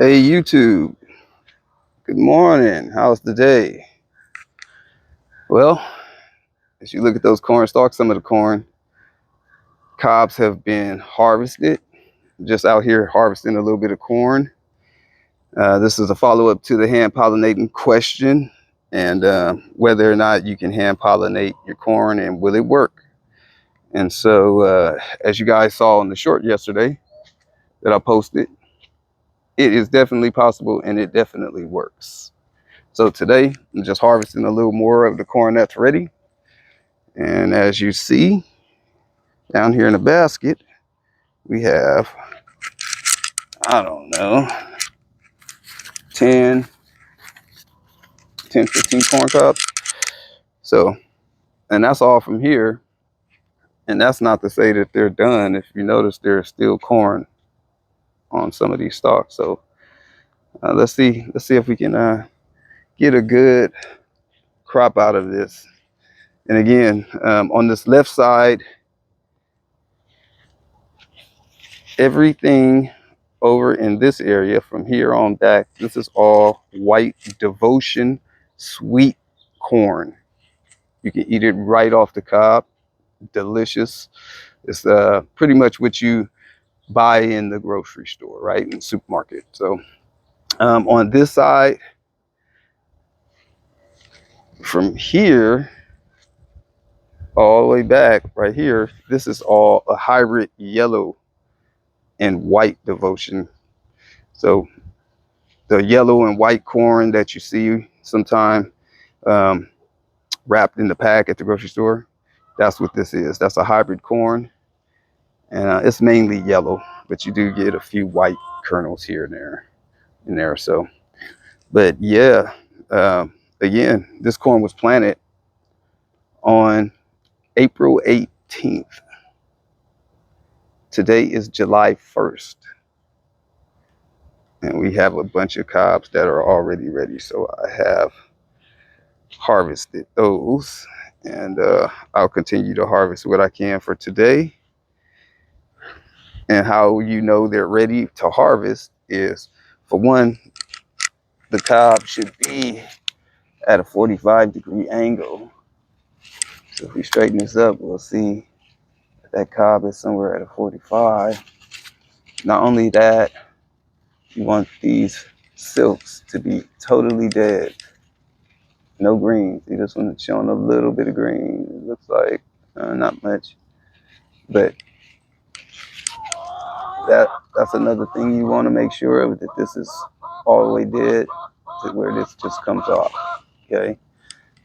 Hey YouTube, good morning. How's the day? Well, as you look at those corn stalks, some of the corn cobs have been harvested. Just out here harvesting a little bit of corn. This is a follow-up to the hand pollinating question, and whether or not you can hand pollinate your corn and will it work. And so as you guys saw in the short yesterday that I posted, it is definitely possible and it definitely works. So today I'm just harvesting a little more of the corn that's ready. And as you see down here in the basket, we have, I don't know, 10, 15 corn cobs. So, and that's all from here. And that's not to say that they're done. If you notice, there's still corn on some of these stalks. So let's see if we can get a good crop out of this. And again, on this left side, everything over in this area from here on back, this is all white devotion sweet corn. You can eat it right off the cob. Delicious. It's pretty much what you buy in the grocery store, right, in the supermarket. So on this side, from here all the way back right here, this is all a hybrid yellow and white devotion. So the yellow and white corn that you see sometime wrapped in the pack at the grocery store, that's what this is. That's a hybrid corn, and it's mainly yellow, but you do get a few white kernels here and there in there. So, but yeah, again, this corn was planted on April 18th. Today is July 1st, and we have a bunch of cobs that are already ready. So I have harvested those, and I'll continue to harvest what I can for today. And how you know they're ready to harvest is, for one, the cob should be at a 45-degree angle. So if we straighten this up, we'll see that cob is somewhere at a 45. Not only that, you want these silks to be totally dead. No green. See, this one is showing a little bit of green. It looks like not much. But that's another thing you want to make sure of, that this is all the way dead to where this just comes off. Okay.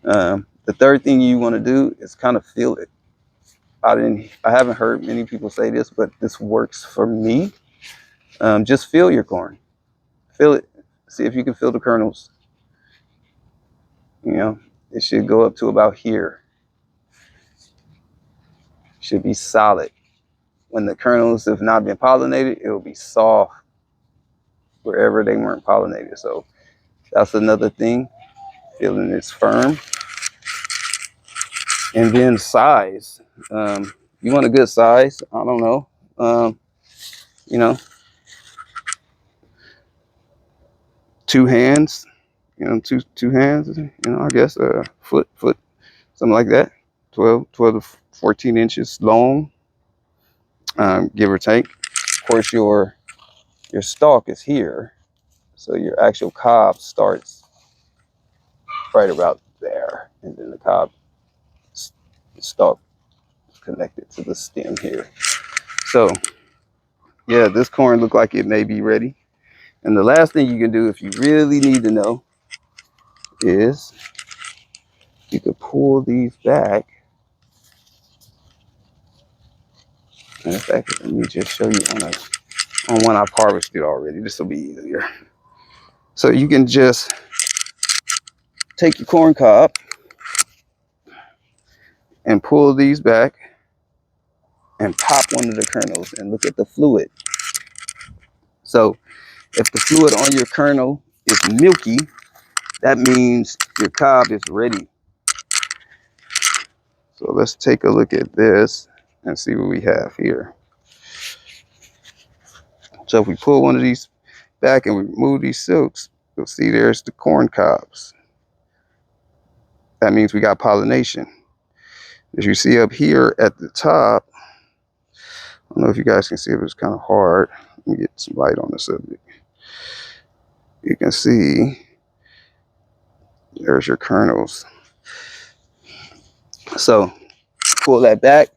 The third thing you want to do is kind of feel it. I haven't heard many people say this, but this works for me. Just feel your corn. Feel it. See if you can feel the kernels. You know, it should go up to about here. Should be solid. When the kernels have not been pollinated, it will be soft wherever they weren't pollinated. So that's another thing. Feeling it's firm. And then size. You want a good size. I don't know. You know, 2 hands. You know, two hands. You know, I guess foot, something like that. 12 to 14 inches long, give or take. Of course, your stalk is here, so your actual cob starts right about there, and then the cob stalk is connected to the stem here. So yeah, this corn looked like it may be ready. And the last thing you can do, if you really need to know, is you could pull these back. In fact, let me just show you on one I've harvested already. This will be easier. So you can just take your corn cob and pull these back and pop one of the kernels and look at the fluid. So if the fluid on your kernel is milky, that means your cob is ready. So let's take a look at this and see what we have here. So if we pull one of these back and we remove these silks, you'll see there's the corn cobs. That means we got pollination. As you see up here at the top, I don't know if you guys can see it, but it's kind of hard. Let me get some light on the subject. You can see there's your kernels. So pull that back,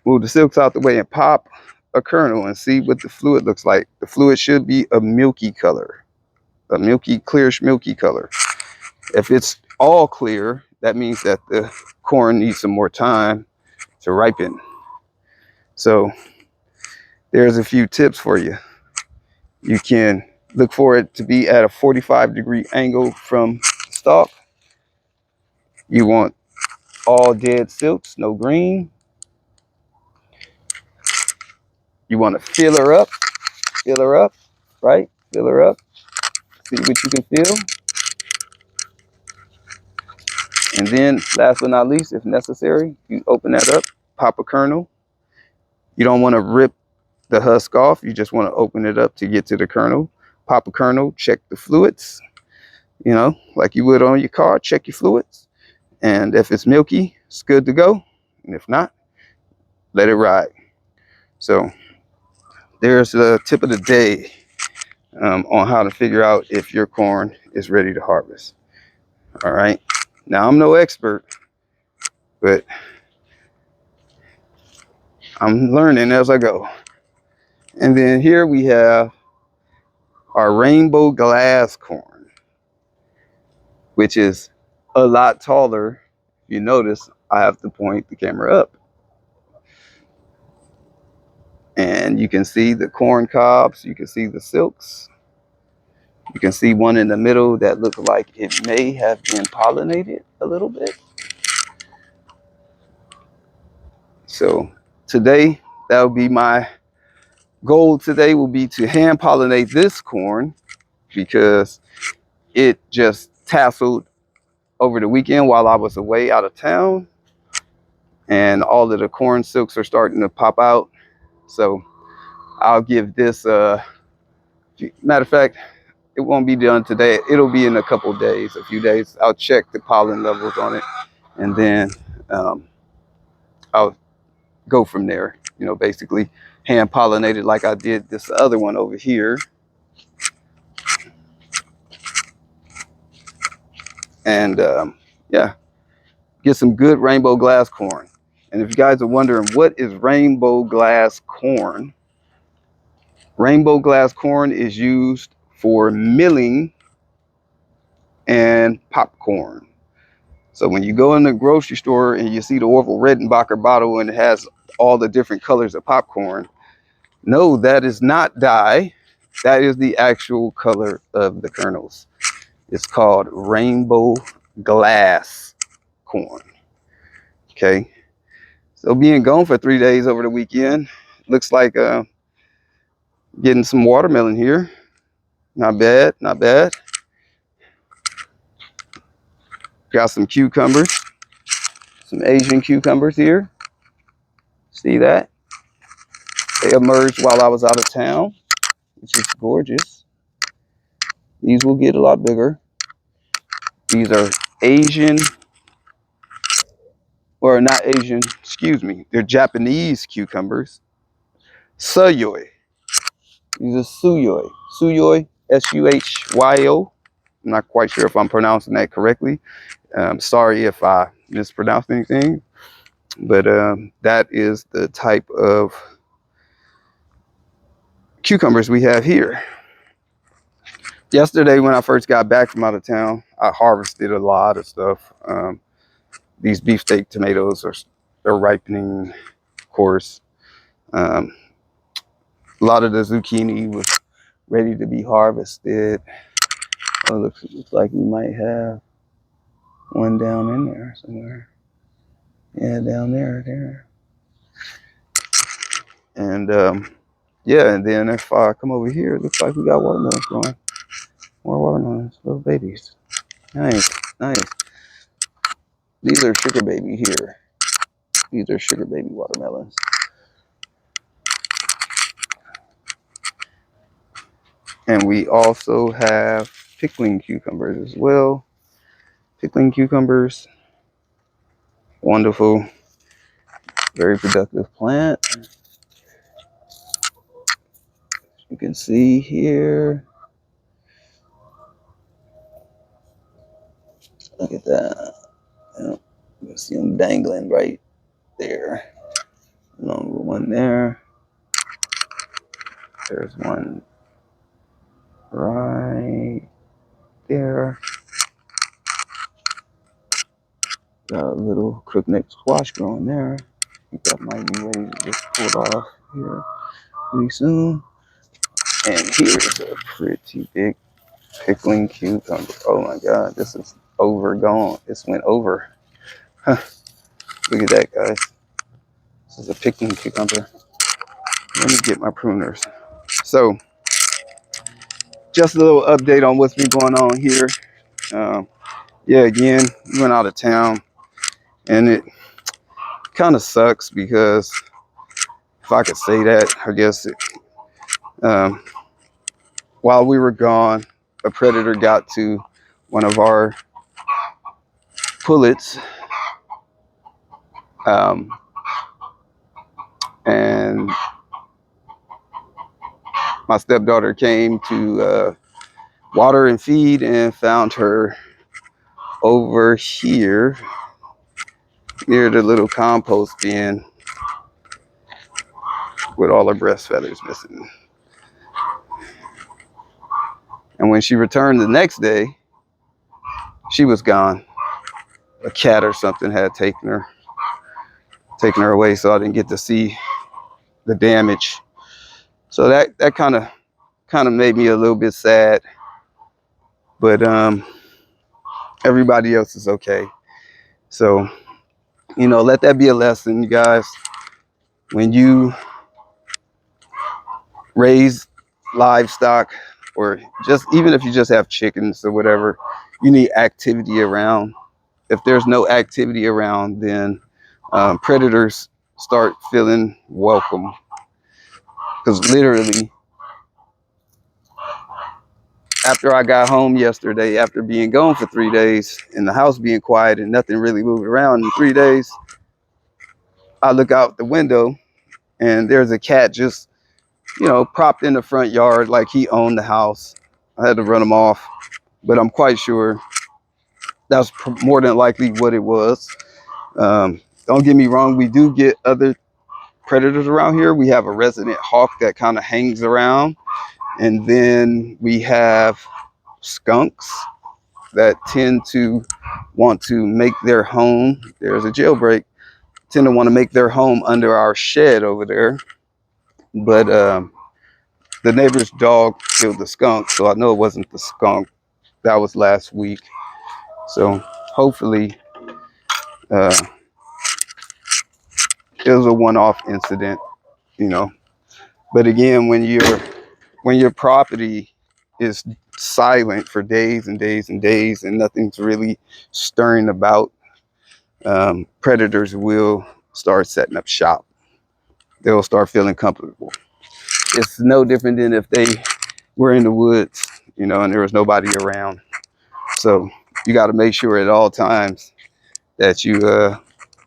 move the silks out the way, and pop a kernel and see what the fluid looks like. The fluid should be a milky color, a milky, clearish milky color. If it's all clear, that means that the corn needs some more time to ripen. So there's a few tips for you. You can look for it to be at a 45-degree angle from the stalk. You want all dead silks, no green. You want to fill her up, right? Fill her up, see what you can feel. And then last but not least, if necessary, you open that up, pop a kernel. You don't want to rip the husk off. You just want to open it up to get to the kernel. Pop a kernel, check the fluids, you know, like you would on your car, check your fluids. And if it's milky, it's good to go. And if not, let it ride. So there's the tip of the day on how to figure out if your corn is ready to harvest. All right. Now, I'm no expert, but I'm learning as I go. And then here we have our rainbow glass corn, which is a lot taller. If you notice, I have to point the camera up. And you can see the corn cobs, you can see the silks. You can see one in the middle that looks like it may have been pollinated a little bit. So today, that will be my goal today, will be to hand pollinate this corn because it just tasseled over the weekend while I was away out of town. And all of the corn silks are starting to pop out. So I'll give this, matter of fact, it won't be done today. It'll be in a couple days, a few days. I'll check the pollen levels on it, and then I'll go from there. You know, basically hand pollinated like I did this other one over here. And yeah, get some good rainbow glass corn. And if you guys are wondering what is rainbow glass corn is used for milling and popcorn. So when you go in the grocery store and you see the Orville Redenbacher bottle and it has all the different colors of popcorn, no, that is not dye. That is the actual color of the kernels. It's called rainbow glass corn. Okay. So being gone for 3 days over the weekend, looks like getting some watermelon here. Not bad, not bad. Got some cucumbers, some Asian cucumbers here. See that? They emerged while I was out of town, which is gorgeous. These will get a lot bigger. These are Asian, or not Asian, excuse me. They're Japanese cucumbers. Suyoi. These are Suyoi. Suyoi, S-U-H-Y-O. I'm not quite sure if I'm pronouncing that correctly. Sorry if I mispronounced anything. But that is the type of cucumbers we have here. Yesterday, when I first got back from out of town, I harvested a lot of stuff. These beefsteak tomatoes are ripening, of course. A lot of the zucchini was ready to be harvested. Oh, looks like we might have one down in there somewhere. Yeah, down there. And yeah, and then if I come over here, it looks like we got watermelons growing. More watermelons, little babies. Nice, nice. These are sugar baby here. These are sugar baby watermelons. And we also have pickling cucumbers as well. Pickling cucumbers, wonderful, very productive plant. You can see here, look at that. You can see them dangling right there. Along with one there. There's one right there. Got a little crookneck squash growing there. I think that might be ready to just pull off here pretty soon. And here's a pretty big pickling cucumber. Oh my God, this is overgone. This went over. Huh. Look at that, guys. This is a pickling cucumber. Let me get my pruners. So, just a little update on what's been going on here. Yeah, again, we went out of town, and it kind of sucks because, if I could say that, I guess um, while we were gone, a predator got to one of our pullets, and my stepdaughter came to water and feed and found her over here near the little compost bin with all her breast feathers missing. And when she returned the next day, she was gone. A cat or something had taken her away, so I didn't get to see the damage. So that kind of made me a little bit sad. But everybody else is okay. So, let that be a lesson, you guys. When you raise livestock, or just even if you just have chickens or whatever, you need activity around. If there's no activity around, then predators start feeling welcome. Because literally, after I got home yesterday, after being gone for 3 days and the house being quiet and nothing really moved around in 3 days, I look out the window and there's a cat just, propped in the front yard like he owned the house. I had to run him off, but I'm quite sure that's more than likely what it was. Don't get me wrong, we do get other predators around here. We have a resident hawk that kind of hangs around, and then we have skunks that tend to want to make their home. There's a jailbreak. Tend to want to make their home under our shed over there. But the neighbor's dog killed the skunk, so I know it wasn't the skunk. That was last week. So hopefully it was a one-off incident, you know. But again, when your property is silent for days and days and days and nothing's really stirring about, predators will start setting up shop. They'll start feeling comfortable. It's no different than if they were in the woods, and there was nobody around. So you got to make sure at all times that you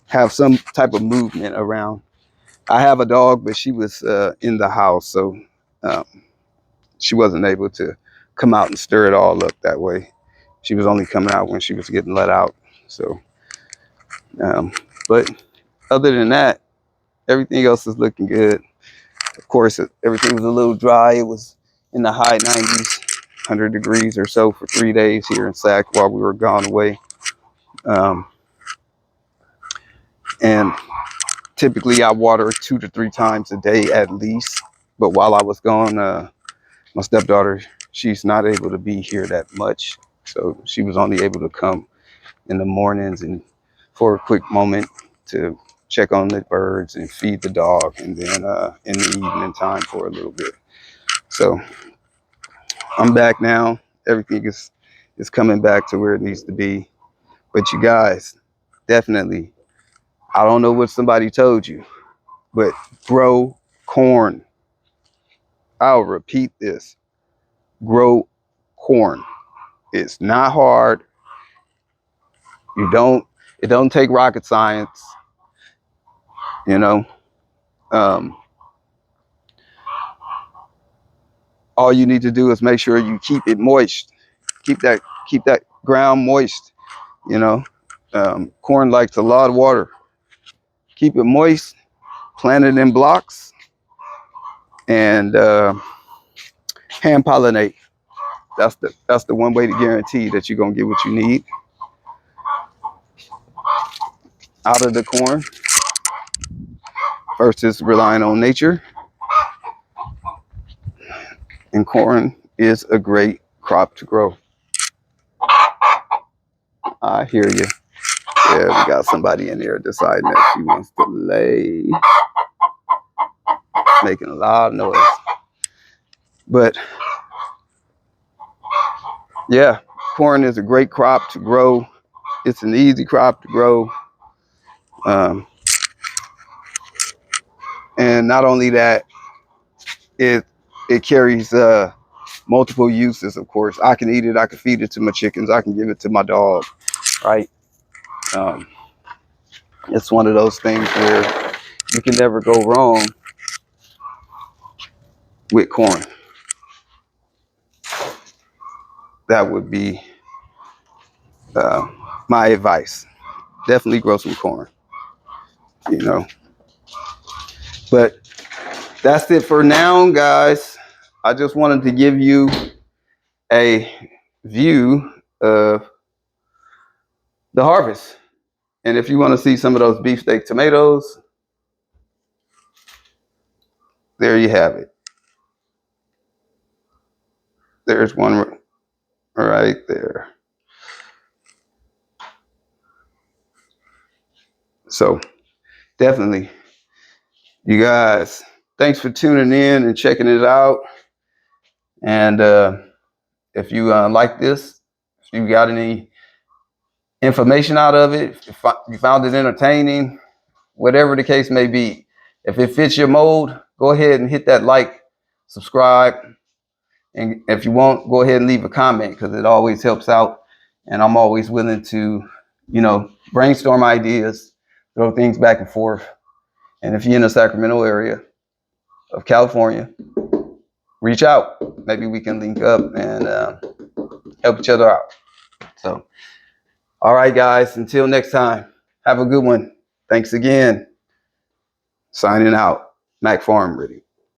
have some type of movement around. I have a dog, but she was in the house, so um, she wasn't able to come out and stir it all up that way. She was only coming out when she was getting let out. So, but other than that, everything else is looking good. Of course, everything was a little dry. It was in the high 90s, 100 degrees or so for 3 days here in Sac while we were gone away. And typically I water 2 to 3 times a day at least. But while I was gone, my stepdaughter, she's not able to be here that much. So she was only able to come in the mornings and for a quick moment to check on the birds and feed the dog, and then in the evening time for a little bit. So I'm back now. Everything is coming back to where it needs to be. But you guys, definitely, I don't know what somebody told you, but grow corn. I'll repeat this. grow corn. It's not hard. It don't take rocket science, you know. Um, all you need to do is make sure you keep it moist. Keep that ground moist, you know. Corn likes a lot of water. Keep it moist, plant it in blocks, and hand pollinate. That's the one way to guarantee that you're gonna get what you need out of the corn versus relying on nature. And corn is a great crop to grow. I hear you. Yeah, we got somebody in there deciding that she wants to lay, making a loud noise. But yeah, corn is a great crop to grow. It's an easy crop to grow. Um, and not only that, it carries multiple uses. Of course, I can eat it. I can feed it to my chickens. I can give it to my dog. Right? Um, it's one of those things where you can never go wrong with corn. That would be my advice. Definitely grow some corn. You know. But that's it for now, guys. I just wanted to give you a view of the harvest. And if you want to see some of those beefsteak tomatoes, there you have it. There's one right there. So definitely, you guys, thanks for tuning in and checking it out. And if you like this, if you got any information out of it, if you found it entertaining, whatever the case may be, if it fits your mold, go ahead and hit that like, subscribe. And if you want, go ahead and leave a comment, because it always helps out. And I'm always willing to, brainstorm ideas, throw things back and forth. And if you're in the Sacramento area of California, reach out. Maybe we can link up and help each other out. So, all right, guys, until next time, have a good one. Thanks again. Signing out. Mac Farm Ready.